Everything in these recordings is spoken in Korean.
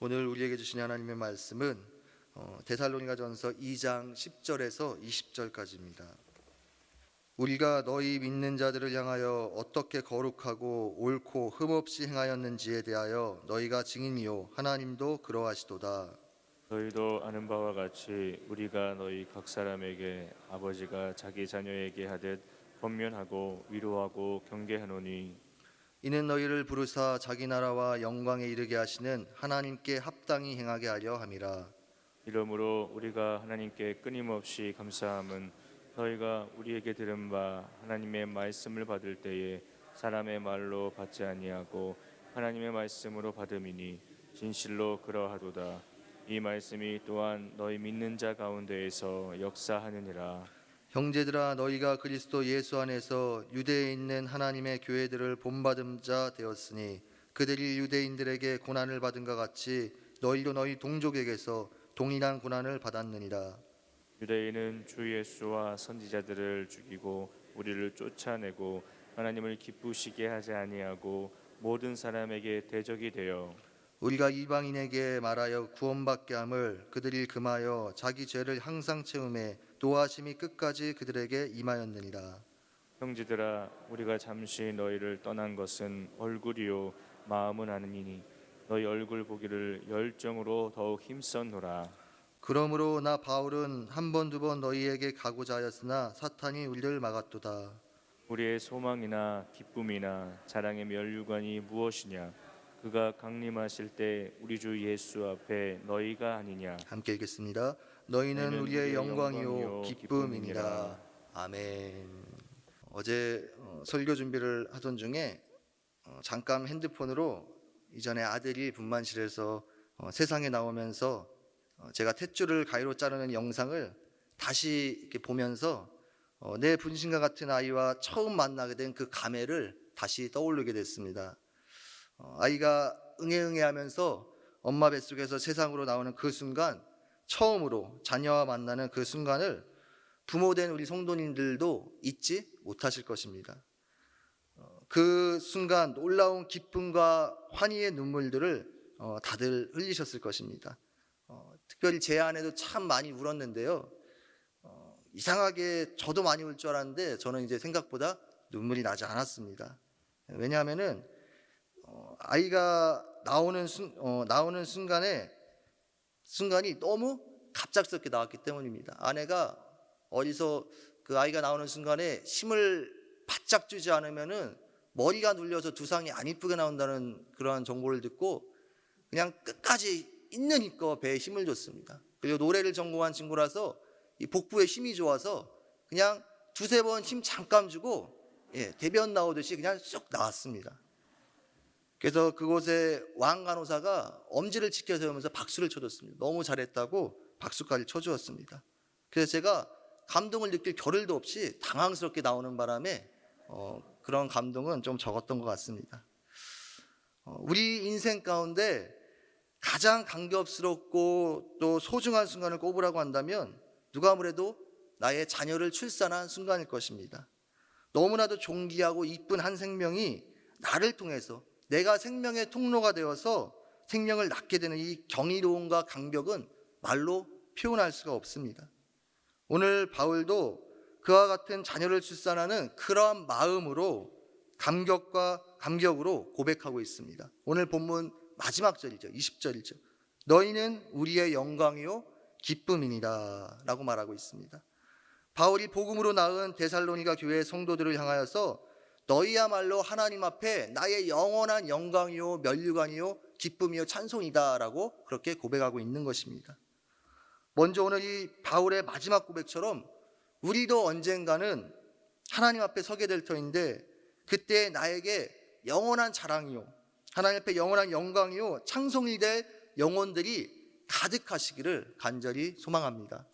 오늘 우리에게 주신 하나님의 말씀은 데살로니가전서 2장 10절에서 20절까지입니다. 우리가 너희 믿는 자들을 향하여 어떻게 거룩하고 옳고 흠없이 행하였는지에 대하여 너희가 증인이요 하나님도 그러하시도다. 너희도 아는 바와 같이 우리가 너희 각 사람에게 아버지가 자기 자녀에게 하듯 권면하고 위로하고 경계하노니, 이는 너희를 부르사 자기 나라와 영광에 이르게 하시는 하나님께 합당히 행하게 하려 함이라. 이러므로 우리가 하나님께 끊임없이 감사함은 너희가 우리에게 들은 바 하나님의 말씀을 받을 때에 사람의 말로 받지 아니하고 하나님의 말씀으로 받음이니 진실로 그러하도다. 이 말씀이 또한 너희 믿는 자 가운데에서 역사하느니라. 형제들아, 너희가 그리스도 예수 안에서 유대에 있는 하나님의 교회들을 본받은 자 되었으니 그들이 유대인들에게 고난을 받은 것 같이 너희도 너희 동족에게서 동일한 고난을 받았느니라. 유대인은 주 예수와 선지자들을 죽이고 우리를 쫓아내고 하나님을 기쁘시게 하지 아니하고 모든 사람에게 대적이 되어 우리가 이방인에게 말하여 구원받게 함을 그들이 금하여 자기 죄를 항상 채우매 노하심이 끝까지 그들에게 임하였느니라. 형제들아, 우리가 잠시 너희를 떠난 것은 얼굴이요 마음은 아니니 너희 얼굴 보기를 열정으로 더욱 힘썼노라. 그러므로 나 바울은 한 번 두 번 너희에게 가고자 하였으나 사탄이 우리를 막았도다. 우리의 소망이나 기쁨이나 자랑의 면류관이 무엇이냐? 그가 강림하실 때 우리 주 예수 앞에 너희가 아니냐? 함께 읽겠습니다. 너희는 우리의 영광이요 기쁨이니라. 아멘. 어제 설교 준비를 하던 중에 잠깐 핸드폰으로 이전에 아들이 분만실에서 세상에 나오면서 제가 탯줄을 가위로 자르는 영상을 다시 이렇게 보면서 내 분신과 같은 아이와 처음 만나게 된 그 감회를 다시 떠올리게 됐습니다. 아이가 응애응애하면서 엄마 뱃속에서 세상으로 나오는 그 순간, 처음으로 자녀와 만나는 그 순간을 부모된 우리 성도님들도 잊지 못하실 것입니다. 그 순간 놀라운 기쁨과 환희의 눈물들을 다들 흘리셨을 것입니다. 특별히 제 아내도 참 많이 울었는데요. 이상하게 저도 많이 울 줄 알았는데 저는 이제 생각보다 눈물이 나지 않았습니다. 왜냐하면은 아이가 나오는 순간이 너무 갑작스럽게 나왔기 때문입니다. 아내가 어디서 그 아이가 나오는 순간에 힘을 바짝 주지 않으면은 머리가 눌려서 두상이 안 이쁘게 나온다는 그러한 정보를 듣고 그냥 끝까지 있는 힘껏 배에 힘을 줬습니다. 그리고 노래를 전공한 친구라서 이 복부에 힘이 좋아서 그냥 두세 번 힘 잠깐 주고 대변 나오듯이 그냥 쑥 나왔습니다. 그래서 그곳에 왕 간호사가 엄지를 치켜 세우면서 박수를 쳐줬습니다. 너무 잘했다고 박수까지 쳐주었습니다. 그래서 제가 감동을 느낄 겨를도 없이 당황스럽게 나오는 바람에 그런 감동은 좀 적었던 것 같습니다. 우리 인생 가운데 가장 감격스럽고 또 소중한 순간을 꼽으라고 한다면 누가 뭐래도 나의 자녀를 출산한 순간일 것입니다. 너무나도 존귀하고 이쁜 한 생명이 나를 통해서 내가 생명의 통로가 되어서 생명을 낳게 되는 이 경이로움과 감격은 말로 표현할 수가 없습니다. 오늘 바울도 그와 같은 자녀를 출산하는 그러한 마음으로 감격으로 고백하고 있습니다. 오늘 본문 마지막 절이죠. 20절이죠. 너희는 우리의 영광이요 기쁨이니라 라고 말하고 있습니다. 바울이 복음으로 낳은 데살로니가 교회 성도들을 향하여서 너희야말로 하나님 앞에 나의 영원한 영광이요 면류관이요 기쁨이요 찬송이다 라고 그렇게 고백하고 있는 것입니다. 먼저 오늘 이 바울의 마지막 고백처럼 우리도 언젠가는 하나님 앞에 서게 될 터인데 그때 나에게 영원한 자랑이요 하나님 앞에 영원한 영광이요 찬송이 될 영혼들이 가득하시기를 간절히 소망합니다.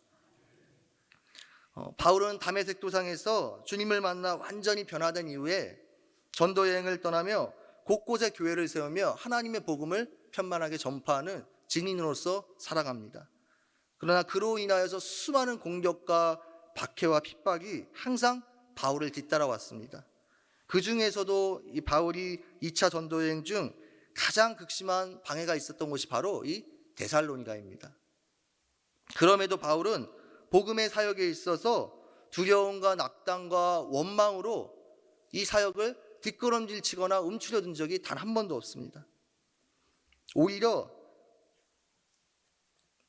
바울은 다메섹 도상에서 주님을 만나 완전히 변화된 이후에 전도 여행을 떠나며 곳곳에 교회를 세우며 하나님의 복음을 편만하게 전파하는 증인으로서 살아갑니다. 그러나 그로 인하여서 수많은 공격과 박해와 핍박이 항상 바울을 뒤따라왔습니다. 그 중에서도 이 바울이 2차 전도 여행 중 가장 극심한 방해가 있었던 곳이 바로 이 데살로니가입니다. 그럼에도 바울은 복음의 사역에 있어서 두려움과 낙담과 원망으로 이 사역을 뒷걸음질치거나 움츠려든 적이 단 한 번도 없습니다. 오히려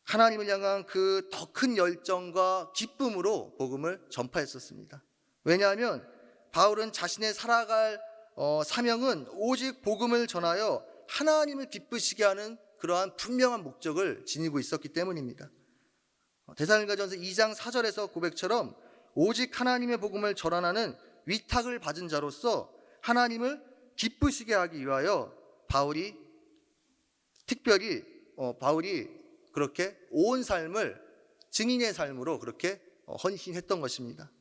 하나님을 향한 그 더 큰 열정과 기쁨으로 복음을 전파했었습니다. 왜냐하면 바울은 자신의 살아갈 사명은 오직 복음을 전하여 하나님을 기쁘시게 하는 그러한 분명한 목적을 지니고 있었기 때문입니다. 데살로니가전서 2장 4절에서 고백처럼 오직 하나님의 복음을 전하는 위탁을 받은 자로서 하나님을 기쁘시게 하기 위하여 바울이 특별히 그렇게 온 삶을 증인의 삶으로 그렇게 헌신했던 것입니다.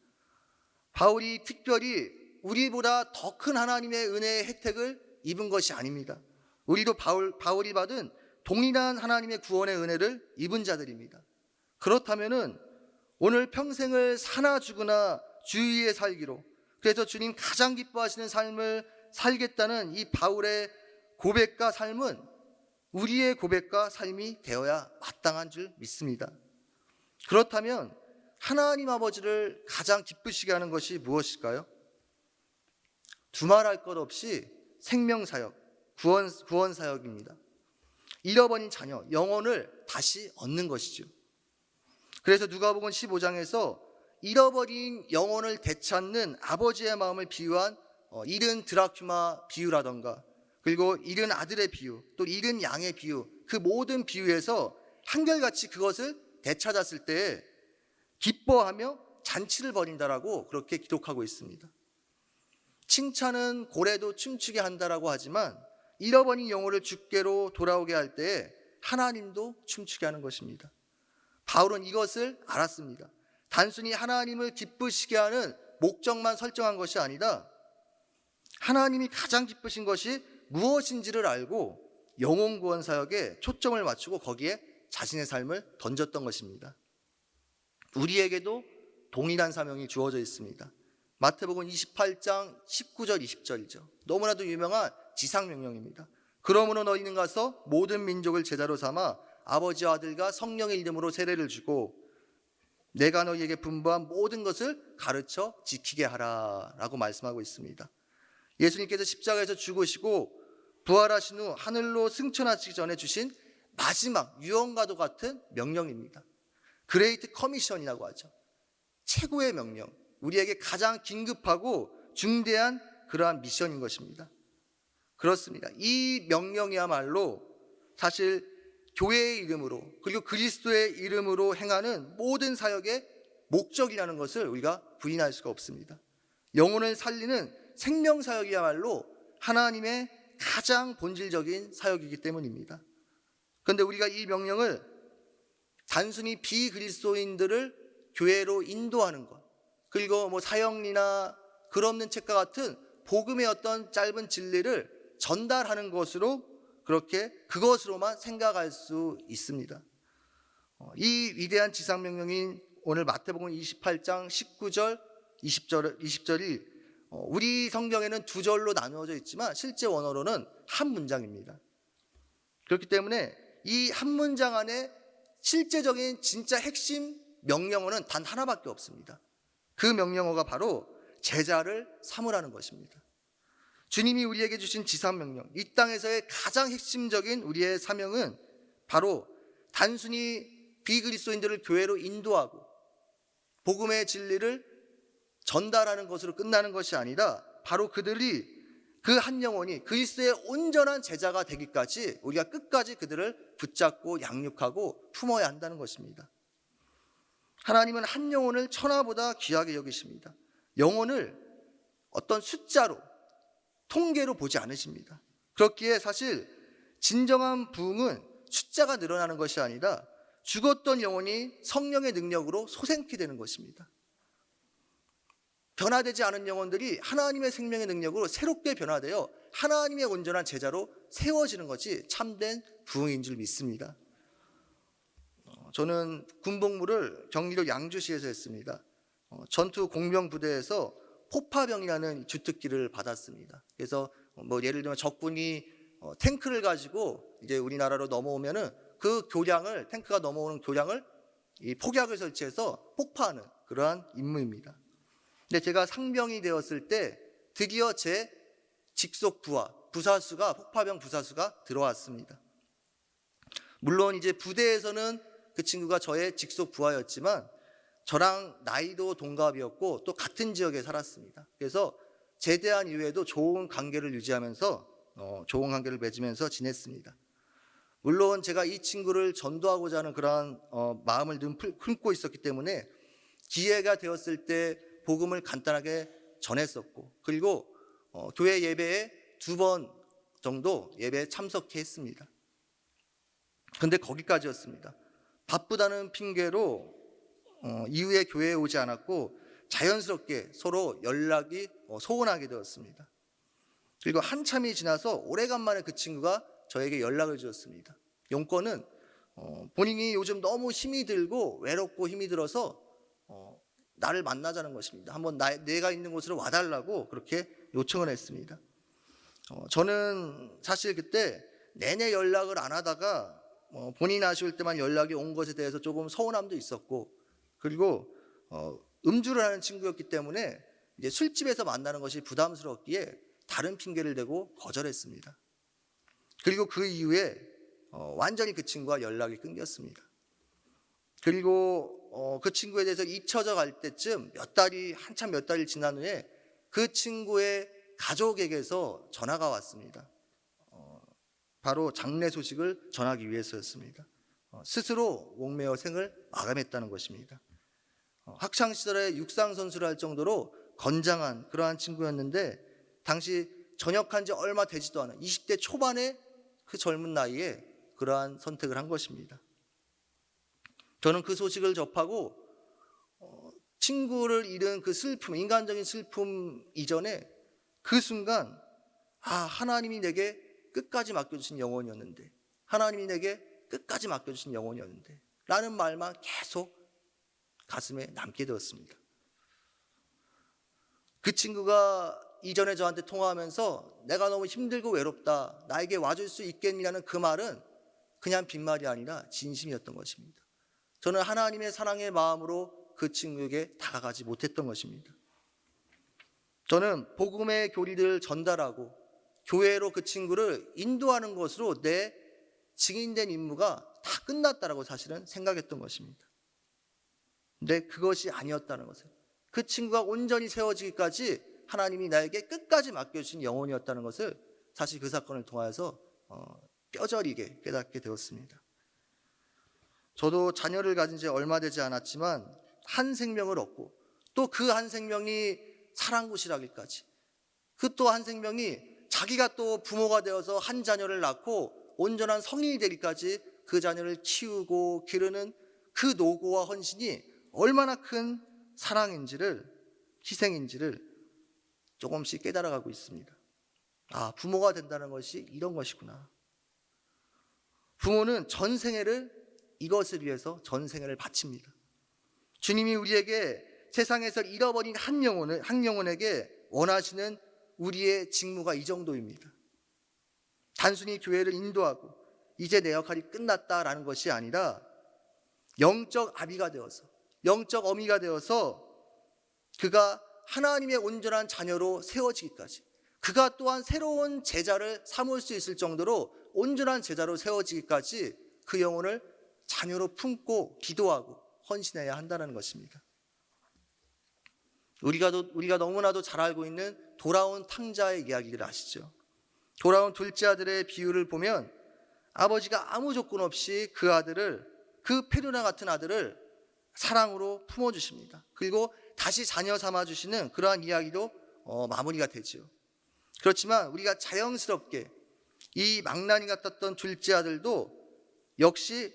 바울이 특별히 우리보다 더 큰 하나님의 은혜의 혜택을 입은 것이 아닙니다. 우리도 바울이 받은 동일한 하나님의 구원의 은혜를 입은 자들입니다. 그렇다면은 오늘 평생을 사나 죽으나 주 위에 살기로, 그래서 주님 가장 기뻐하시는 삶을 살겠다는 이 바울의 고백과 삶은 우리의 고백과 삶이 되어야 마땅한 줄 믿습니다. 그렇다면 하나님 아버지를 가장 기쁘시게 하는 것이 무엇일까요? 두말할 것 없이 생명사역, 구원사역입니다. 잃어버린 자녀, 영혼을 다시 얻는 것이죠. 그래서 누가복음 15장에서 잃어버린 영혼을 되찾는 아버지의 마음을 비유한 잃은 드라큐마 비유라던가, 그리고 잃은 아들의 비유, 또 잃은 양의 비유, 그 모든 비유에서 한결같이 그것을 되찾았을 때 기뻐하며 잔치를 벌인다라고 그렇게 기록하고 있습니다. 칭찬은 고래도 춤추게 한다라고 하지만 잃어버린 영혼을 주께로 돌아오게 할 때에 하나님도 춤추게 하는 것입니다. 바울은 이것을 알았습니다. 단순히 하나님을 기쁘시게 하는 목적만 설정한 것이 아니라 하나님이 가장 기쁘신 것이 무엇인지를 알고 영혼 구원 사역에 초점을 맞추고 거기에 자신의 삶을 던졌던 것입니다. 우리에게도 동일한 사명이 주어져 있습니다. 마태복음 28장 19절 20절이죠. 너무나도 유명한 지상명령입니다. 그러므로 너희는 가서 모든 민족을 제자로 삼아 아버지와 아들과 성령의 이름으로 세례를 주고 내가 너희에게 분부한 모든 것을 가르쳐 지키게 하라 라고 말씀하고 있습니다. 예수님께서 십자가에서 죽으시고 부활하신 후 하늘로 승천하시기 전에 주신 마지막 유언과도 같은 명령입니다. 그레이트 커미션이라고 하죠. 최고의 명령, 우리에게 가장 긴급하고 중대한 그러한 미션인 것입니다. 그렇습니다. 이 명령이야말로 사실 교회의 이름으로 그리고 그리스도의 이름으로 행하는 모든 사역의 목적이라는 것을 우리가 부인할 수가 없습니다. 영혼을 살리는 생명사역이야말로 하나님의 가장 본질적인 사역이기 때문입니다. 그런데 우리가 이 명령을 단순히 비그리스도인들을 교회로 인도하는 것, 그리고 사형리나 글 없는 책과 같은 복음의 어떤 짧은 진리를 전달하는 것으로 그것으로만 생각할 수 있습니다. 이 위대한 지상명령인 오늘 마태복음 28장 19절 20절이 우리 성경에는 두 절로 나누어져 있지만 실제 원어로는 한 문장입니다. 그렇기 때문에 이 한 문장 안에 실제적인 진짜 핵심 명령어는 단 하나밖에 없습니다. 그 명령어가 바로 제자를 삼으라는 것입니다. 주님이 우리에게 주신 지상명령, 이 땅에서의 가장 핵심적인 우리의 사명은 바로 단순히 비그리스도인들을 교회로 인도하고 복음의 진리를 전달하는 것으로 끝나는 것이 아니라 바로 그들이 그 한 영혼이 그리스도의 온전한 제자가 되기까지 우리가 끝까지 그들을 붙잡고 양육하고 품어야 한다는 것입니다. 하나님은 한 영혼을 천하보다 귀하게 여기십니다. 영혼을 어떤 숫자로, 통계로 보지 않으십니다. 그렇기에 사실 진정한 부흥은 숫자가 늘어나는 것이 아니라 죽었던 영혼이 성령의 능력으로 소생케 되는 것입니다. 변화되지 않은 영혼들이 하나님의 생명의 능력으로 새롭게 변화되어 하나님의 온전한 제자로 세워지는 것이 참된 부흥인 줄 믿습니다. 저는 군복무를 경기도 양주시에서 했습니다. 전투 공병부대에서 포파병이라는 주특기를 받았습니다. 그래서 예를 들면 적군이 탱크를 가지고 이제 우리나라로 넘어오면은 그 교량을, 탱크가 넘어오는 교량을 이 폭약을 설치해서 폭파하는 그러한 임무입니다. 근데 제가 상병이 되었을 때 드디어 제 직속 부사수가 폭파병 부사수가 들어왔습니다. 물론 이제 부대에서는 그 친구가 저의 직속 부하였지만 저랑 나이도 동갑이었고 또 같은 지역에 살았습니다. 그래서 제대한 이후에도 좋은 관계를 유지하면서 좋은 관계를 맺으면서 지냈습니다. 물론 제가 이 친구를 전도하고자 하는 그러한 마음을 늘 품고 있었기 때문에 기회가 되었을 때 복음을 간단하게 전했었고, 그리고 교회 예배에 2번 정도 예배에 참석해 했습니다. 근데 거기까지였습니다. 바쁘다는 핑계로 이후에 교회에 오지 않았고 자연스럽게 서로 연락이 소원하게 되었습니다. 그리고 한참이 지나서 오래간만에 그 친구가 저에게 연락을 주었습니다. 용건은 본인이 요즘 너무 힘이 들고 외롭고 힘이 들어서 나를 만나자는 것입니다. 한번 내가 있는 곳으로 와달라고 그렇게 요청을 했습니다. 저는 사실 그때 내내 연락을 안 하다가 본인 아쉬울 때만 연락이 온 것에 대해서 조금 서운함도 있었고, 그리고 음주를 하는 친구였기 때문에 이제 술집에서 만나는 것이 부담스럽기에 다른 핑계를 대고 거절했습니다. 그리고 그 이후에 완전히 그 친구와 연락이 끊겼습니다. 그리고 그 친구에 대해서 잊혀져 갈 때쯤 한참 몇 달이 지난 후에 그 친구의 가족에게서 전화가 왔습니다. 바로 장례 소식을 전하기 위해서였습니다. 스스로 목매어 생을 마감했다는 것입니다. 학창 시절에 육상 선수를 할 정도로 건장한 그러한 친구였는데 당시 전역한 지 얼마 되지도 않은 20대 초반의 그 젊은 나이에 그러한 선택을 한 것입니다. 저는 그 소식을 접하고 친구를 잃은 그 슬픔, 인간적인 슬픔 이전에 그 순간 하나님이 내게 끝까지 맡겨주신 영혼이었는데, 하나님이 내게 끝까지 맡겨주신 영혼이었는데 라는 말만 계속 가슴에 남게 되었습니다. 그 친구가 이전에 저한테 통화하면서 내가 너무 힘들고 외롭다, 나에게 와줄 수 있겠냐는 그 말은 그냥 빈말이 아니라 진심이었던 것입니다. 저는 하나님의 사랑의 마음으로 그 친구에게 다가가지 못했던 것입니다. 저는 복음의 교리를 전달하고 교회로 그 친구를 인도하는 것으로 내 증인된 임무가 다 끝났다라고 사실은 생각했던 것입니다. 근데 그것이 아니었다는 것을, 그 친구가 온전히 세워지기까지 하나님이 나에게 끝까지 맡겨주신 영혼이었다는 것을 사실 그 사건을 통하여서 뼈저리게 깨닫게 되었습니다. 저도 자녀를 가진 지 얼마 되지 않았지만 한 생명을 얻고 또 그 한 생명이 사랑구실하기까지, 그 또 한 생명이 자기가 또 부모가 되어서 한 자녀를 낳고 온전한 성인이 되기까지 그 자녀를 키우고 기르는 그 노고와 헌신이 얼마나 큰 사랑인지를, 희생인지를 조금씩 깨달아가고 있습니다. 부모가 된다는 것이 이런 것이구나. 부모는 전생애를 이것을 위해서 전생애를 바칩니다. 주님이 우리에게 세상에서 잃어버린 한 영혼에게 원하시는 우리의 직무가 이 정도입니다. 단순히 교회를 인도하고 이제 내 역할이 끝났다라는 것이 아니라 영적 아비가 되어서, 영적 어미가 되어서 그가 하나님의 온전한 자녀로 세워지기까지, 그가 또한 새로운 제자를 삼을 수 있을 정도로 온전한 제자로 세워지기까지 그 영혼을 자녀로 품고 기도하고 헌신해야 한다는 것입니다. 우리가 너무나도 잘 알고 있는 돌아온 탕자의 이야기를 아시죠? 돌아온 둘째 아들의 비유를 보면 아버지가 아무 조건 없이 그 아들을, 그 페루나 같은 아들을 사랑으로 품어주십니다. 그리고 다시 자녀 삼아주시는 그러한 이야기도 마무리가 되죠. 그렇지만 우리가 자연스럽게 이 망나니 같았던 둘째 아들도 역시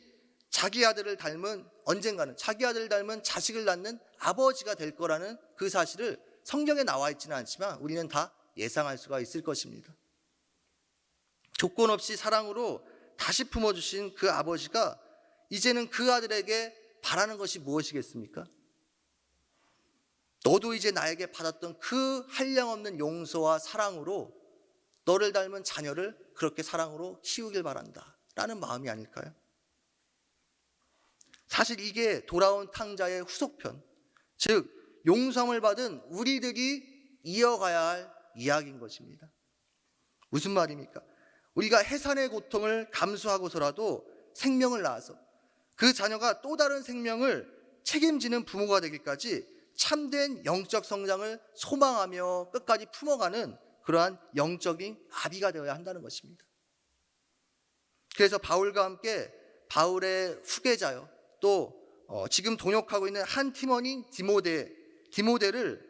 자기 아들을 닮은, 언젠가는 자기 아들을 닮은 자식을 낳는 아버지가 될 거라는 그 사실을 성경에 나와 있지는 않지만 우리는 다 예상할 수가 있을 것입니다. 조건 없이 사랑으로 다시 품어주신 그 아버지가 이제는 그 아들에게 바라는 것이 무엇이겠습니까? 너도 이제 나에게 받았던 그 한량없는 용서와 사랑으로 너를 닮은 자녀를 그렇게 사랑으로 키우길 바란다 라는 마음이 아닐까요? 사실 이게 돌아온 탕자의 후속편, 즉 용서함을 받은 우리들이 이어가야 할 이야기인 것입니다. 무슨 말입니까? 우리가 해산의 고통을 감수하고서라도 생명을 낳아서 그 자녀가 또 다른 생명을 책임지는 부모가 되기까지 참된 영적 성장을 소망하며 끝까지 품어가는 그러한 영적인 아비가 되어야 한다는 것입니다. 그래서 바울과 함께 바울의 후계자요, 또 지금 동역하고 있는 한 팀원인 디모데를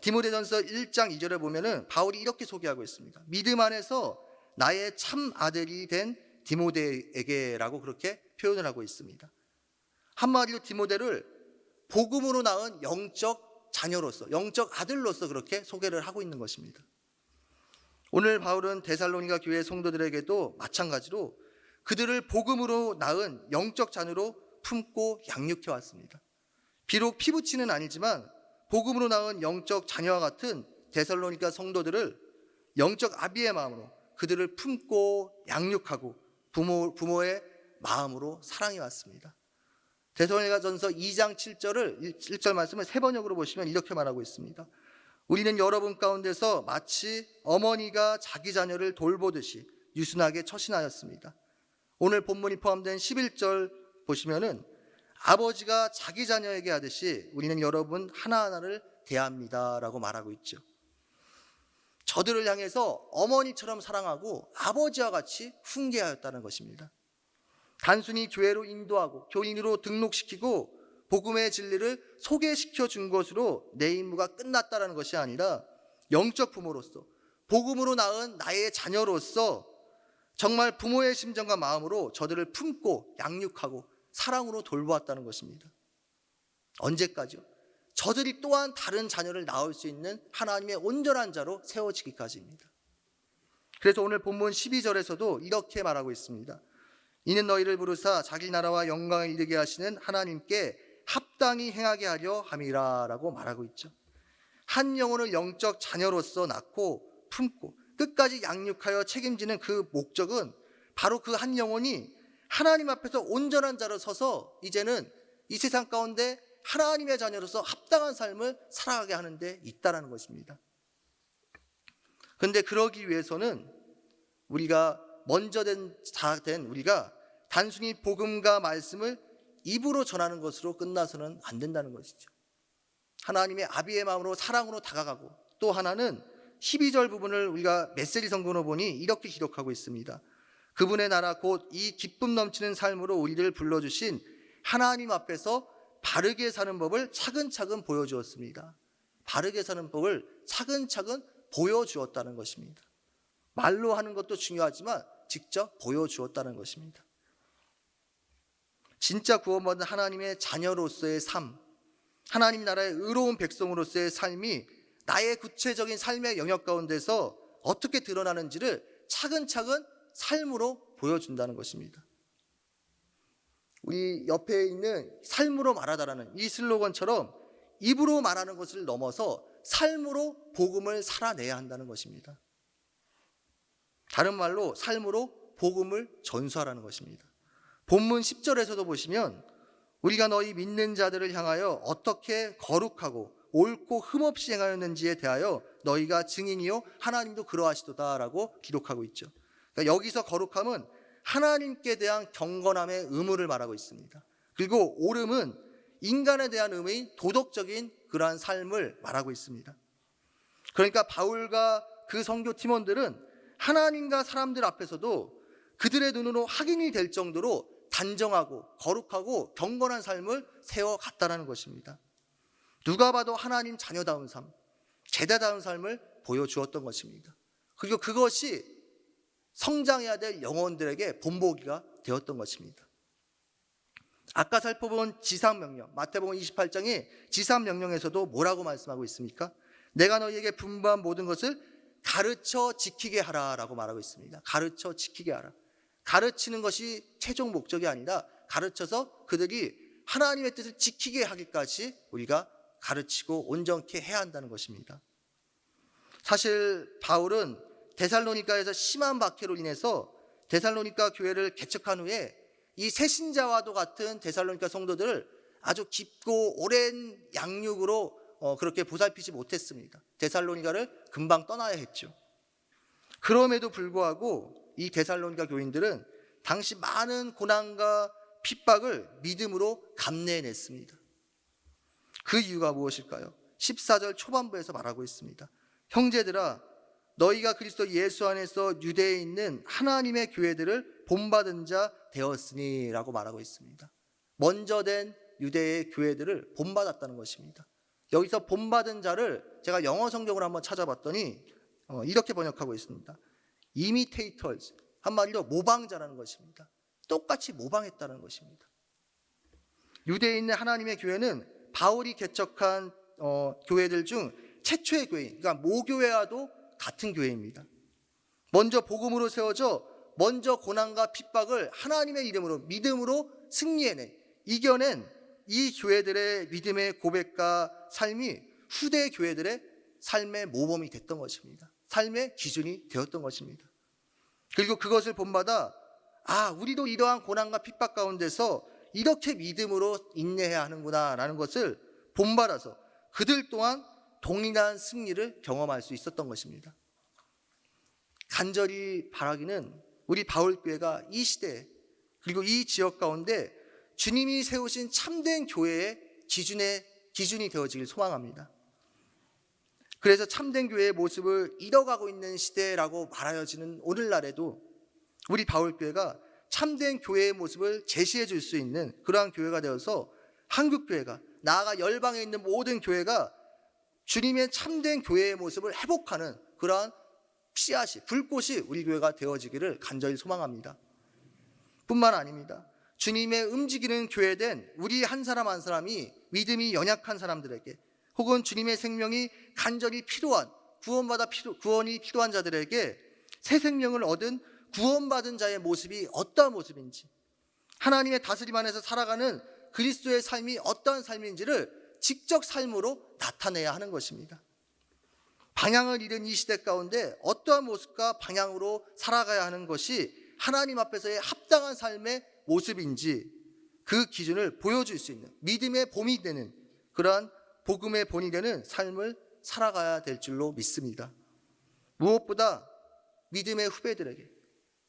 디모데전서 1장 2절에 보면은 바울이 이렇게 소개하고 있습니다. 믿음 안에서 나의 참 아들이 된 디모데에게라고 그렇게 표현을 하고 있습니다. 한마디로 디모데를 복음으로 낳은 영적 자녀로서, 영적 아들로서 그렇게 소개를 하고 있는 것입니다. 오늘 바울은 데살로니가 교회 성도들에게도 마찬가지로 그들을 복음으로 낳은 영적 자녀로 품고 양육해 왔습니다. 비록 피부치는 아니지만 복음으로 낳은 영적 자녀와 같은 데살로니가 성도들을 영적 아비의 마음으로 그들을 품고 양육하고 부모의 마음으로 사랑해 왔습니다. 데살로니가전서 2장 7절 말씀을 세 번역으로 보시면 이렇게 말하고 있습니다. 우리는 여러분 가운데서 마치 어머니가 자기 자녀를 돌보듯이 유순하게 처신하였습니다. 오늘 본문이 포함된 11절 보시면은 아버지가 자기 자녀에게 하듯이 우리는 여러분 하나하나를 대합니다라고 말하고 있죠. 저들을 향해서 어머니처럼 사랑하고 아버지와 같이 훈계하였다는 것입니다. 단순히 교회로 인도하고 교인으로 등록시키고 복음의 진리를 소개시켜 준 것으로 내 임무가 끝났다는 것이 아니라 영적 부모로서 복음으로 낳은 나의 자녀로서 정말 부모의 심정과 마음으로 저들을 품고 양육하고 사랑으로 돌보았다는 것입니다. 언제까지요? 저들이 또한 다른 자녀를 낳을 수 있는 하나님의 온전한 자로 세워지기까지입니다. 그래서 오늘 본문 12절에서도 이렇게 말하고 있습니다. 이는 너희를 부르사 자기 나라와 영광을 이르게 하시는 하나님께 합당히 행하게 하려 함이라 라고 말하고 있죠. 한 영혼을 영적 자녀로서 낳고 품고 끝까지 양육하여 책임지는 그 목적은 바로 그 한 영혼이 하나님 앞에서 온전한 자로 서서 이제는 이 세상 가운데 하나님의 자녀로서 합당한 삶을 살아가게 하는 데 있다는 것입니다. 그런데 그러기 위해서는 우리가 먼저 된 우리가 단순히 복음과 말씀을 입으로 전하는 것으로 끝나서는 안 된다는 것이죠. 하나님의 아비의 마음으로 사랑으로 다가가고, 또 하나는 12절 부분을 우리가 메시지 성경으로 보니 이렇게 기록하고 있습니다. 그분의 나라 곧 이 기쁨 넘치는 삶으로 우리를 불러주신 하나님 앞에서 바르게 사는 법을 차근차근 보여주었습니다. 바르게 사는 법을 차근차근 보여주었다는 것입니다. 말로 하는 것도 중요하지만 직접 보여주었다는 것입니다. 진짜 구원받은 하나님의 자녀로서의 삶, 하나님 나라의 의로운 백성으로서의 삶이 나의 구체적인 삶의 영역 가운데서 어떻게 드러나는지를 차근차근 삶으로 보여준다는 것입니다. 우리 옆에 있는 삶으로 말하다라는 이 슬로건처럼 입으로 말하는 것을 넘어서 삶으로 복음을 살아내야 한다는 것입니다. 다른 말로 삶으로 복음을 전수하라는 것입니다. 본문 10절에서도 보시면 우리가 너희 믿는 자들을 향하여 어떻게 거룩하고 옳고 흠없이 행하였는지에 대하여 너희가 증인이요 하나님도 그러하시도다 라고 기록하고 있죠. 그러니까 여기서 거룩함은 하나님께 대한 경건함의 의무를 말하고 있습니다. 그리고 옳음은 인간에 대한 의무인 도덕적인 그러한 삶을 말하고 있습니다. 그러니까 바울과 그 선교 팀원들은 하나님과 사람들 앞에서도 그들의 눈으로 확인이 될 정도로 단정하고 거룩하고 경건한 삶을 세워갔다는 것입니다. 누가 봐도 하나님 자녀다운 삶, 제자다운 삶을 보여주었던 것입니다. 그리고 그것이 성장해야 될 영혼들에게 본보기가 되었던 것입니다. 아까 살펴본 지상명령, 마태복음 28장의 지상명령에서도 뭐라고 말씀하고 있습니까? 내가 너희에게 분부한 모든 것을 가르쳐 지키게 하라라고 말하고 있습니다. 가르쳐 지키게 하라. 가르치는 것이 최종 목적이 아니라 가르쳐서 그들이 하나님의 뜻을 지키게 하기까지 우리가 가르치고 온전케 해야 한다는 것입니다. 사실 바울은 데살로니가에서 심한 박해로 인해서 데살로니가 교회를 개척한 후에 이 새신자와도 같은 데살로니가 성도들을 아주 깊고 오랜 양육으로 그렇게 보살피지 못했습니다. 데살로니가를 금방 떠나야 했죠. 그럼에도 불구하고 이 데살로니가 교인들은 당시 많은 고난과 핍박을 믿음으로 감내해냈습니다. 그 이유가 무엇일까요? 14절 초반부에서 말하고 있습니다. 형제들아, 너희가 그리스도 예수 안에서 유대에 있는 하나님의 교회들을 본받은 자 되었으니 라고 말하고 있습니다. 먼저 된 유대의 교회들을 본받았다는 것입니다. 여기서 본받은 자를 제가 영어 성경으로 한번 찾아봤더니 이렇게 번역하고 있습니다. imitators, 한마디로 모방자라는 것입니다. 똑같이 모방했다는 것입니다. 유대에 있는 하나님의 교회는 바울이 개척한 교회들 중 최초의 교회, 그러니까 모교회와도 같은 교회입니다. 먼저 복음으로 세워져 먼저 고난과 핍박을 하나님의 이름으로 믿음으로 승리해낸, 이겨낸 이 교회들의 믿음의 고백과 삶이 후대 교회들의 삶의 모범이 됐던 것입니다. 삶의 기준이 되었던 것입니다. 그리고 그것을 본받아 우리도 이러한 고난과 핍박 가운데서 이렇게 믿음으로 인내해야 하는구나 라는 것을 본받아서 그들 또한 동일한 승리를 경험할 수 있었던 것입니다. 간절히 바라기는 우리 바울교회가 이 시대에 그리고 이 지역 가운데 주님이 세우신 참된 교회의 기준이 되어지길 소망합니다. 그래서 참된 교회의 모습을 잃어가고 있는 시대라고 말하여지는 오늘날에도 우리 바울교회가 참된 교회의 모습을 제시해 줄 수 있는 그러한 교회가 되어서 한국교회가, 나아가 열방에 있는 모든 교회가 주님의 참된 교회의 모습을 회복하는 그러한 씨앗이, 불꽃이 우리 교회가 되어지기를 간절히 소망합니다. 뿐만 아닙니다. 주님의 움직이는 교회된 우리 한 사람 한 사람이 믿음이 연약한 사람들에게, 혹은 주님의 생명이 간절히 필요한, 구원이 필요한 자들에게 새 생명을 얻은 구원받은 자의 모습이 어떠한 모습인지, 하나님의 다스림 안에서 살아가는 그리스도의 삶이 어떠한 삶인지를 직접 삶으로 나타내야 하는 것입니다. 방향을 잃은 이 시대 가운데 어떠한 모습과 방향으로 살아가야 하는 것이 하나님 앞에서의 합당한 삶의 모습인지 그 기준을 보여줄 수 있는, 믿음의 봄이 되는 그러한 복음의 본이 되는 삶을 살아가야 될 줄로 믿습니다. 무엇보다 믿음의 후배들에게,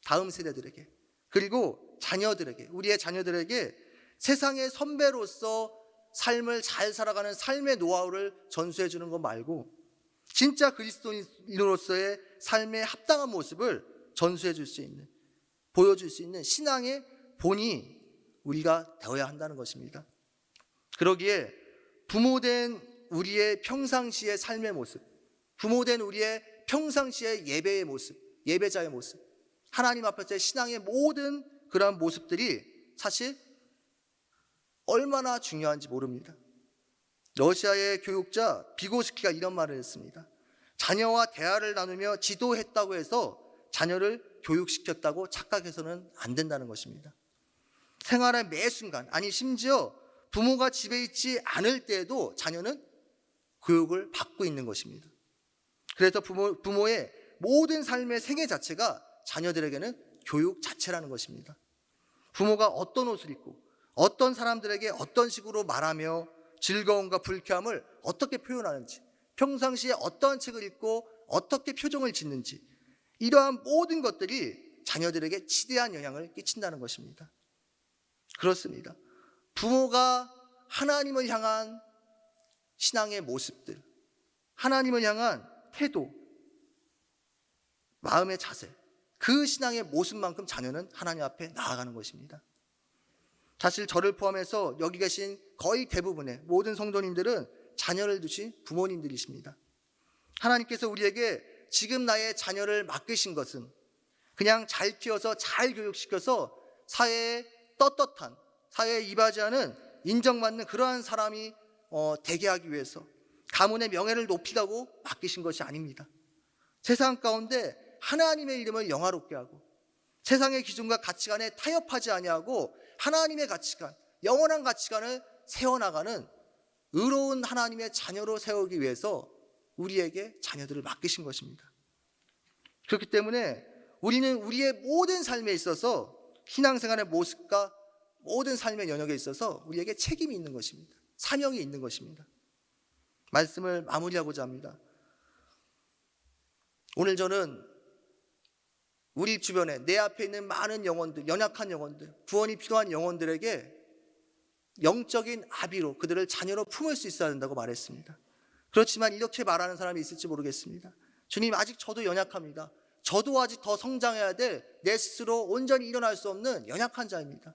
다음 세대들에게, 그리고 자녀들에게, 우리의 자녀들에게 세상의 선배로서 삶을 잘 살아가는 삶의 노하우를 전수해 주는 것 말고 진짜 그리스도인으로서의 삶의 합당한 모습을 전수해 줄 수 있는, 보여줄 수 있는 신앙의 본이 우리가 되어야 한다는 것입니다. 그러기에 부모된 우리의 평상시의 삶의 모습, 부모된 우리의 평상시의 예배의 모습, 예배자의 모습, 하나님 앞에서의 신앙의 모든 그러한 모습들이 사실 얼마나 중요한지 모릅니다. 러시아의 교육자 비고스키가 이런 말을 했습니다. 자녀와 대화를 나누며 지도했다고 해서 자녀를 교육시켰다고 착각해서는 안 된다는 것입니다. 생활의 매 순간, 아니 심지어 부모가 집에 있지 않을 때에도 자녀는 교육을 받고 있는 것입니다. 그래서 부모의 모든 삶의 생애 자체가 자녀들에게는 교육 자체라는 것입니다. 부모가 어떤 옷을 입고 어떤 사람들에게 어떤 식으로 말하며 즐거움과 불쾌함을 어떻게 표현하는지, 평상시에 어떠한 책을 읽고 어떻게 표정을 짓는지, 이러한 모든 것들이 자녀들에게 지대한 영향을 끼친다는 것입니다. 그렇습니다. 부모가 하나님을 향한 신앙의 모습들, 하나님을 향한 태도, 마음의 자세, 그 신앙의 모습만큼 자녀는 하나님 앞에 나아가는 것입니다. 사실 저를 포함해서 여기 계신 거의 대부분의 모든 성도님들은 자녀를 두신 부모님들이십니다. 하나님께서 우리에게 지금 나의 자녀를 맡기신 것은 그냥 잘 키워서 잘 교육시켜서 사회에 떳떳한, 사회에 이바지하는 인정받는 그러한 사람이 되게 하기 위해서 가문의 명예를 높이라고 맡기신 것이 아닙니다. 세상 가운데 하나님의 이름을 영화롭게 하고 세상의 기준과 가치관에 타협하지 아니하고 하나님의 가치관, 영원한 가치관을 세워나가는 의로운 하나님의 자녀로 세우기 위해서 우리에게 자녀들을 맡기신 것입니다. 그렇기 때문에 우리는 우리의 모든 삶에 있어서 신앙생활의 모습과 모든 삶의 영역에 있어서 우리에게 책임이 있는 것입니다. 사명이 있는 것입니다. 말씀을 마무리하고자 합니다. 오늘 저는 우리 주변에 내 앞에 있는 많은 영혼들, 연약한 영혼들, 구원이 필요한 영혼들에게 영적인 아비로 그들을 자녀로 품을 수 있어야 된다고 말했습니다. 그렇지만 이렇게 말하는 사람이 있을지 모르겠습니다. 주님, 아직 저도 연약합니다. 저도 아직 더 성장해야 될 내 스스로 온전히 일어날 수 없는 연약한 자입니다.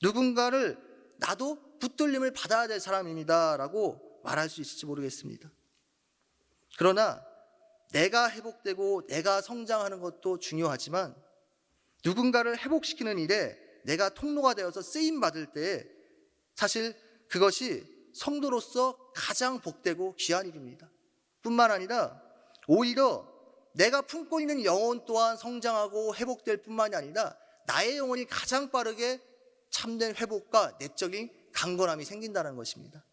누군가를 나도 붙들림을 받아야 될 사람입니다 라고 말할 수 있을지 모르겠습니다. 그러나 내가 회복되고 내가 성장하는 것도 중요하지만 누군가를 회복시키는 일에 내가 통로가 되어서 쓰임받을 때에 사실 그것이 성도로서 가장 복되고 귀한 일입니다. 뿐만 아니라 오히려 내가 품고 있는 영혼 또한 성장하고 회복될 뿐만이 아니라 나의 영혼이 가장 빠르게 참된 회복과 내적인 강건함이 생긴다는 것입니다.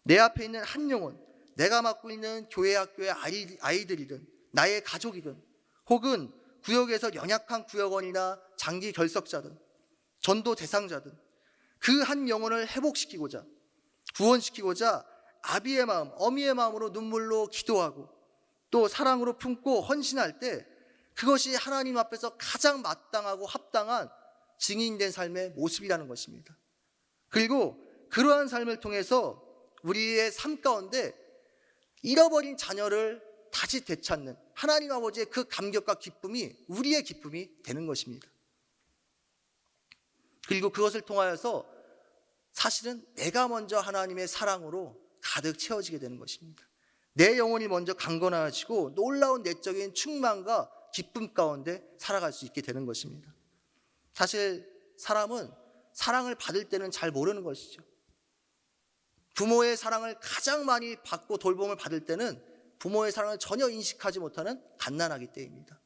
내 앞에 있는 한 영혼, 내가 맡고 있는 교회 학교의 아이들이든 나의 가족이든 혹은 구역에서 연약한 구역원이나 장기 결석자든 전도 대상자든 그 한 영혼을 회복시키고자 구원시키고자 아비의 마음, 어미의 마음으로 눈물로 기도하고 또 사랑으로 품고 헌신할 때 그것이 하나님 앞에서 가장 마땅하고 합당한 증인된 삶의 모습이라는 것입니다. 그리고 그러한 삶을 통해서 우리의 삶 가운데 잃어버린 자녀를 다시 되찾는 하나님 아버지의 그 감격과 기쁨이 우리의 기쁨이 되는 것입니다. 그리고 그것을 통하여서 사실은 내가 먼저 하나님의 사랑으로 가득 채워지게 되는 것입니다. 내 영혼이 먼저 강건해지고 놀라운 내적인 충만과 기쁨 가운데 살아갈 수 있게 되는 것입니다. 사실 사람은 사랑을 받을 때는 잘 모르는 것이죠. 부모의 사랑을 가장 많이 받고 돌봄을 받을 때는 부모의 사랑을 전혀 인식하지 못하는 갓난아기 때입니다.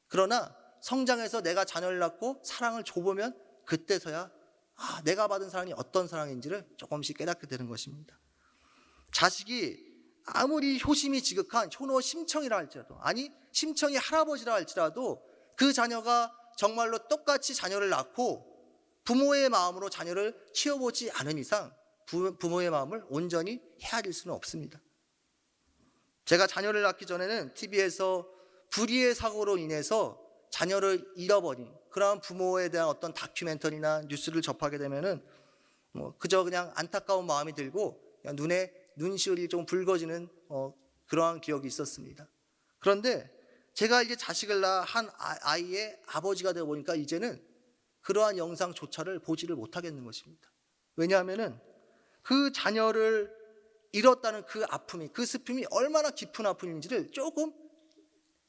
그러나 성장해서 내가 자녀를 낳고 사랑을 줘보면 그때서야 내가 받은 사랑이 어떤 사랑인지를 조금씩 깨닫게 되는 것입니다. 자식이 아무리 효심이 지극한 효노 심청이라 할지라도, 아니 심청이 할아버지라 할지라도 그 자녀가 정말로 똑같이 자녀를 낳고 부모의 마음으로 자녀를 키워보지 않은 이상 부모의 마음을 온전히 헤아릴 수는 없습니다. 제가 자녀를 낳기 전에는 TV에서 불의의 사고로 인해서 자녀를 잃어버린 그러한 부모에 대한 어떤 다큐멘터리나 뉴스를 접하게 되면은 그저 그냥 안타까운 마음이 들고 그냥 눈시울이 좀 붉어지는 그러한 기억이 있었습니다. 그런데 제가 이제 자식을 낳아 한 아이의 아버지가 되어 보니까 이제는 그러한 영상조차를 보지를 못하겠는 것입니다. 왜냐하면은 그 자녀를 잃었다는 그 아픔이, 그 슬픔이 얼마나 깊은 아픔인지를 조금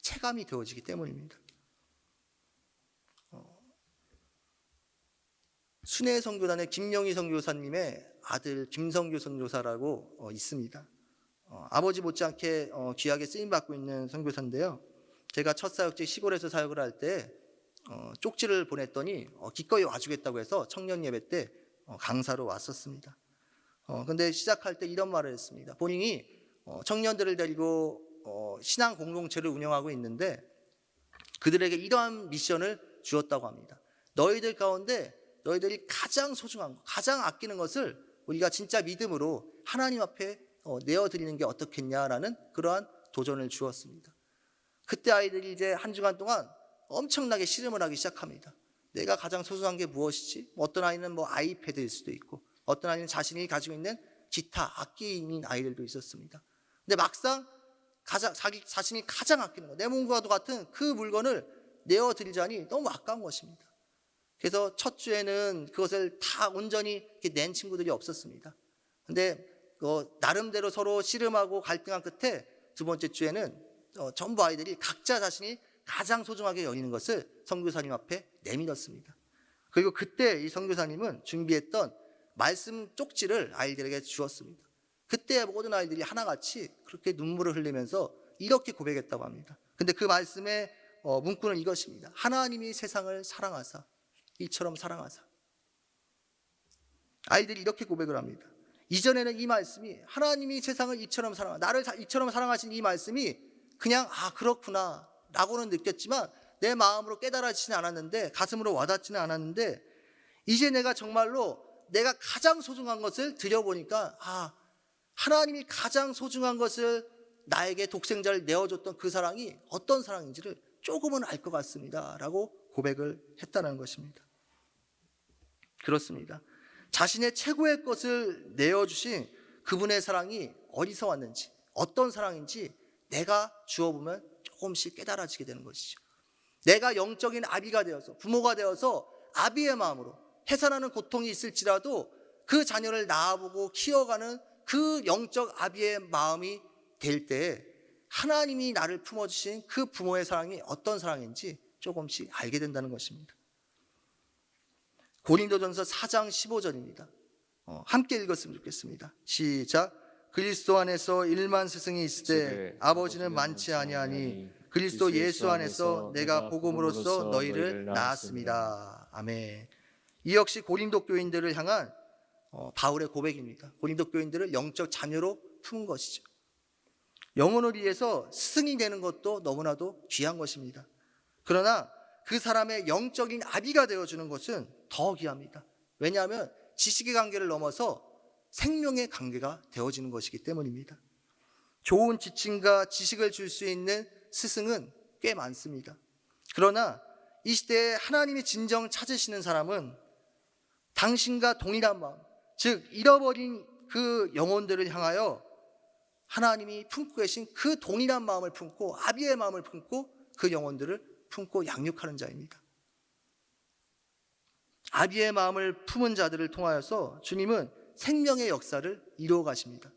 체감이 되어지기 때문입니다. 순회 선교단의 김영희 선교사님의 아들 김성규 선교사라고 있습니다. 아버지 못지않게 귀하게 쓰임받고 있는 선교사인데요. 제가 첫 사역지 시골에서 사역을 할 때 쪽지를 보냈더니 기꺼이 와주겠다고 해서 청년 예배 때 강사로 왔었습니다. 근데 시작할 때 이런 말을 했습니다. 본인이 청년들을 데리고 신앙 공동체를 운영하고 있는데 그들에게 이러한 미션을 주었다고 합니다. 너희들 가운데 너희들이 가장 소중한 것, 가장 아끼는 것을 우리가 진짜 믿음으로 하나님 앞에 내어드리는 게 어떻겠냐라는 그러한 도전을 주었습니다. 그때 아이들이 이제 한 주간 동안 엄청나게 씨름을 하기 시작합니다. 내가 가장 소중한 게 무엇이지? 어떤 아이는 아이패드일 수도 있고 어떤 아이는 자신이 가지고 있는 기타, 악기인 아이들도 있었습니다. 근데 막상 자기 자신이 가장 아끼는 것, 내 몸과도 같은 그 물건을 내어드리자니 너무 아까운 것입니다. 그래서 첫 주에는 그것을 다 온전히 낸 친구들이 없었습니다. 근데 나름대로 서로 씨름하고 갈등한 끝에 두 번째 주에는 전부 아이들이 각자 자신이 가장 소중하게 여기는 것을 선교사님 앞에 내밀었습니다. 그리고 그때 이 선교사님은 준비했던 말씀 쪽지를 아이들에게 주었습니다. 그때 모든 아이들이 하나같이 그렇게 눈물을 흘리면서 이렇게 고백했다고 합니다. 근데 그 말씀의 문구는 이것입니다. 하나님이 세상을 사랑하사 이처럼 사랑하사. 아이들이 이렇게 고백을 합니다. 이전에는 이 말씀이 하나님이 세상을 이처럼 사랑하사, 나를 이처럼 사랑하신 이 말씀이 그냥 그렇구나, 라고는 느꼈지만 내 마음으로 깨달아지지는 않았는데, 가슴으로 와닿지는 않았는데, 이제 내가 정말로 내가 가장 소중한 것을 드려보니까 하나님이 가장 소중한 것을 나에게 독생자를 내어줬던 그 사랑이 어떤 사랑인지를 조금은 알 것 같습니다 라고 고백을 했다는 것입니다. 그렇습니다. 자신의 최고의 것을 내어주신 그분의 사랑이 어디서 왔는지, 어떤 사랑인지 내가 주어보면 조금씩 깨달아지게 되는 것이죠. 내가 영적인 아비가 되어서, 부모가 되어서 아비의 마음으로 해산하는 고통이 있을지라도 그 자녀를 낳아보고 키워가는 그 영적 아비의 마음이 될 때 하나님이 나를 품어주신 그 부모의 사랑이 어떤 사랑인지 조금씩 알게 된다는 것입니다. 고린도전서 4장 15절입니다. 함께 읽었으면 좋겠습니다. 시작. 그리스도 안에서 1만 스승이 있을 때 아버지는 많지 아니하니 그리스도 예수 안에서 내가 복음으로써 너희를 낳았습니다. 아멘. 이 역시 고린도 교인들을 향한 바울의 고백입니다. 고린도 교인들을 영적 자녀로 품은 것이죠. 영혼을 위해서 스승이 되는 것도 너무나도 귀한 것입니다. 그러나 그 사람의 영적인 아비가 되어주는 것은 더 귀합니다. 왜냐하면 지식의 관계를 넘어서 생명의 관계가 되어지는 것이기 때문입니다. 좋은 지침과 지식을 줄 수 있는 스승은 꽤 많습니다. 그러나 이 시대에 하나님이 진정 찾으시는 사람은 당신과 동일한 마음, 즉 잃어버린 그 영혼들을 향하여 하나님이 품고 계신 그 동일한 마음을 품고, 아비의 마음을 품고 그 영혼들을 품고 양육하는 자입니다. 아비의 마음을 품은 자들을 통하여서 주님은 생명의 역사를 이루어 가십니다.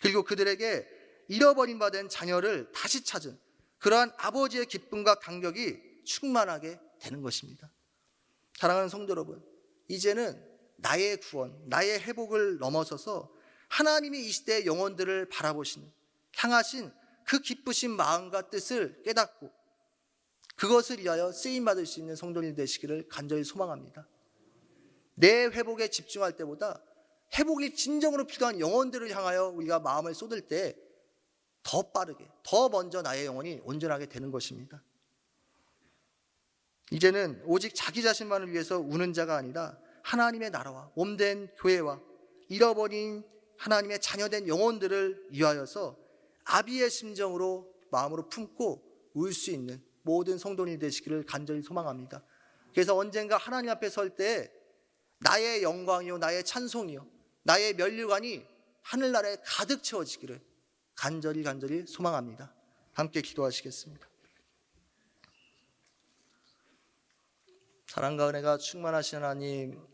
그리고 그들에게 잃어버린 바 된 자녀를 다시 찾은 그러한 아버지의 기쁨과 감격이 충만하게 되는 것입니다. 사랑하는 성도 여러분, 이제는 나의 구원, 나의 회복을 넘어서서 하나님이 이 시대의 영혼들을 바라보시는, 향하신 그 기쁘신 마음과 뜻을 깨닫고 그것을 위하여 쓰임받을 수 있는 성도님 되시기를 간절히 소망합니다. 내 회복에 집중할 때보다 회복이 진정으로 필요한 영혼들을 향하여 우리가 마음을 쏟을 때 더 빠르게, 더 먼저 나의 영혼이 온전하게 되는 것입니다. 이제는 오직 자기 자신만을 위해서 우는 자가 아니라 하나님의 나라와 몸된 교회와 잃어버린 하나님의 자녀된 영혼들을 위하여서 아비의 심정으로 마음으로 품고 울 수 있는 모든 성도님 되시기를 간절히 소망합니다. 그래서 언젠가 하나님 앞에 설 때 나의 영광이요, 나의 찬송이요, 나의 면류관이 하늘나라에 가득 채워지기를 간절히 소망합니다. 함께 기도하시겠습니다. 사랑과 은혜가 충만하신 하나님,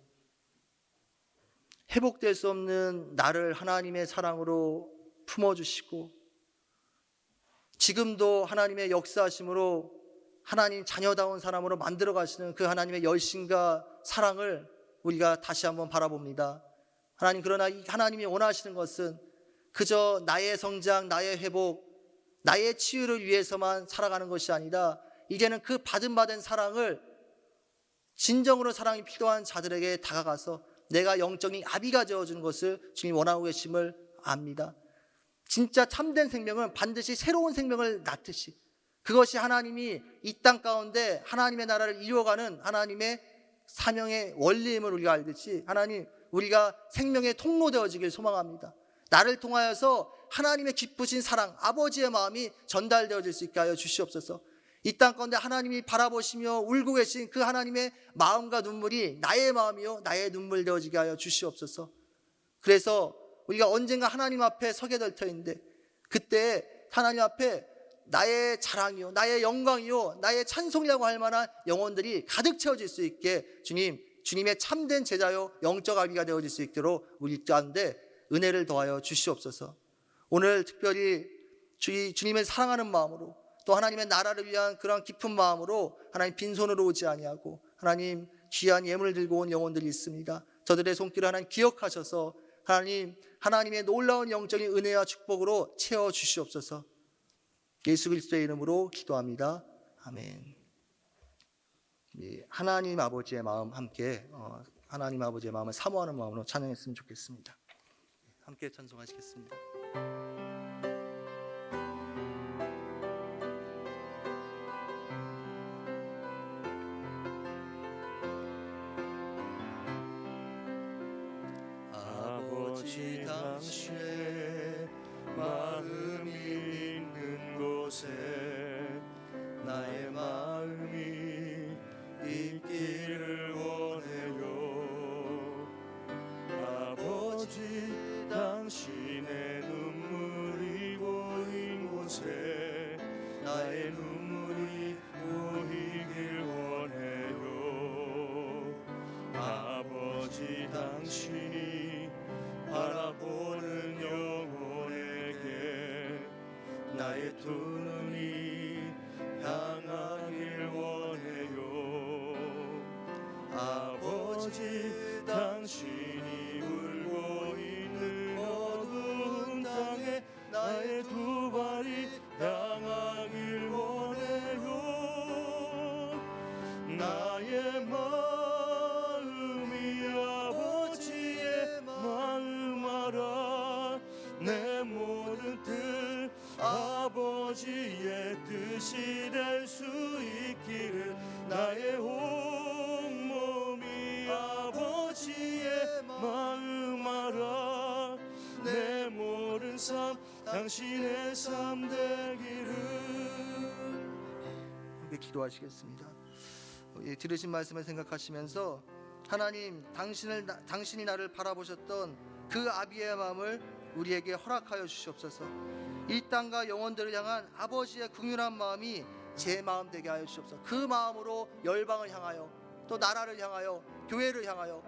회복될 수 없는 나를 하나님의 사랑으로 품어주시고 지금도 하나님의 역사하심으로 하나님 자녀다운 사람으로 만들어 가시는 그 하나님의 열심과 사랑을 우리가 다시 한번 바라봅니다. 하나님, 그러나 이 하나님이 원하시는 것은 그저 나의 성장, 나의 회복, 나의 치유를 위해서만 살아가는 것이 아니라 이제는 그 받은 사랑을 진정으로 사랑이 필요한 자들에게 다가가서 내가 영적인 아비가 되어주는 것을 주님이 원하고 계심을 압니다. 진짜 참된 생명은 반드시 새로운 생명을 낳듯이, 그것이 하나님이 이 땅 가운데 하나님의 나라를 이루어가는 하나님의 사명의 원리임을 우리가 알듯이, 하나님, 우리가 생명의 통로 되어지길 소망합니다. 나를 통하여서 하나님의 기쁘신 사랑, 아버지의 마음이 전달되어질 수 있게 하여 주시옵소서. 이 땅 가운데 하나님이 바라보시며 울고 계신 그 하나님의 마음과 눈물이 나의 마음이요, 나의 눈물 되어지게 하여 주시옵소서. 그래서 우리가 언젠가 하나님 앞에 서게 될 터인데, 그때 하나님 앞에 나의 자랑이요, 나의 영광이요, 나의 찬송이라고 할 만한 영혼들이 가득 채워질 수 있게 주님의 참된 제자요, 영적 아비가 되어질 수 있도록 우리 가운데 은혜를 더하여 주시옵소서. 오늘 특별히 주님을 사랑하는 마음으로, 또 하나님의 나라를 위한 그런 깊은 마음으로 하나님 빈손으로 오지 아니하고 하나님 귀한 예물을 들고 온 영혼들이 있습니다. 저들의 손길을 하나님 기억하셔서 하나님의 놀라운 영적인 은혜와 축복으로 채워 주시옵소서. 예수 그리스도의 이름으로 기도합니다. 아멘. 하나님 아버지의 마음 함께 하나님 아버지의 마음을 사모하는 마음으로 찬양했으면 좋겠습니다. 함께 찬송하시겠습니다. 아버지 당신의 마음이 있는 곳에 나의 마음이 있기를 원해요. 아버지 당신의 눈물이 보인 곳에 나의 눈물이 보이길 원해요. 아버지 당신이 바라보는 영혼에게 나의 두 눈이 향하길 원해요. 아버지 당신이 울고 있는 어두운 땅에 나의 두 발이 향하길 원해요. 나의 마음이 아버지의 마음 알아. 내 모든 뜻 아버지의 뜻이 될 수 있기를 나의 온 몸이 아버지의 마음 알아. 내 모든 삶 당신의 삶 되기를. 함께 기도하시겠습니다. 들으신 말씀을 생각하시면서 하나님, 당신이 나를 바라보셨던 그 아비의 마음을 우리에게 허락하여 주시옵소서. 이 땅과 영혼들을 향한 아버지의 긍휼한 마음이 제 마음 되게 하여 주시옵소서. 그 마음으로 열방을 향하여, 또 나라를 향하여, 교회를 향하여,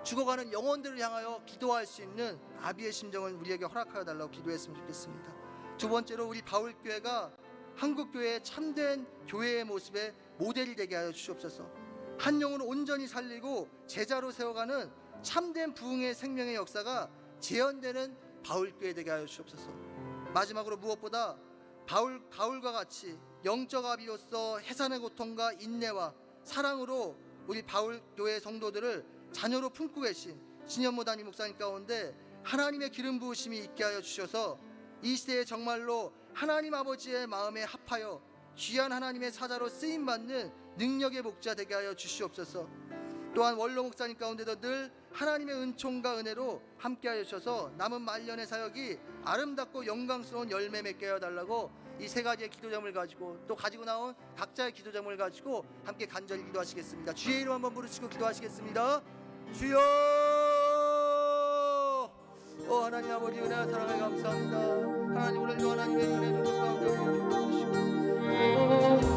죽어가는 영혼들을 향하여 기도할 수 있는 아비의 심정을 우리에게 허락하여 달라고 기도했으면 좋겠습니다. 두 번째로, 우리 바울교회가 한국교회의 참된 교회의 모습의 모델이 되게 하여 주시옵소서. 한 영혼을 온전히 살리고 제자로 세워가는 참된 부흥의 생명의 역사가 재현되는 바울교회 되게 하여 주시옵소서. 마지막으로, 무엇보다 바울과 같이 영적 아비로서 해산의 고통과 인내와 사랑으로 우리 바울교회 성도들을 자녀로 품고 계신 신현모 담임 목사님 가운데 하나님의 기름 부으심이 있게 하여 주셔서 이 시대에 정말로 하나님 아버지의 마음에 합하여 귀한 하나님의 사자로 쓰임받는 능력의 목자 되게 하여 주시옵소서. 또한 원로 목사님 가운데도 늘 하나님의 은총과 은혜로 함께하여 주셔서 남은 말년의 사역이 아름답고 영광스러운 열매 맺게 해달라고 이 세 가지의 기도 제목을 가지고, 또 가지고 나온 각자의 기도 제목을 가지고 함께 간절히 기도하시겠습니다. 주의 이름 한번 부르시고 기도하시겠습니다. 주여! 하나님 아버지, 은혜와 사랑에 감사합니다. 하나님, 오늘도 하나님의 은혜 능력 가운데 우리를 붙들어주시고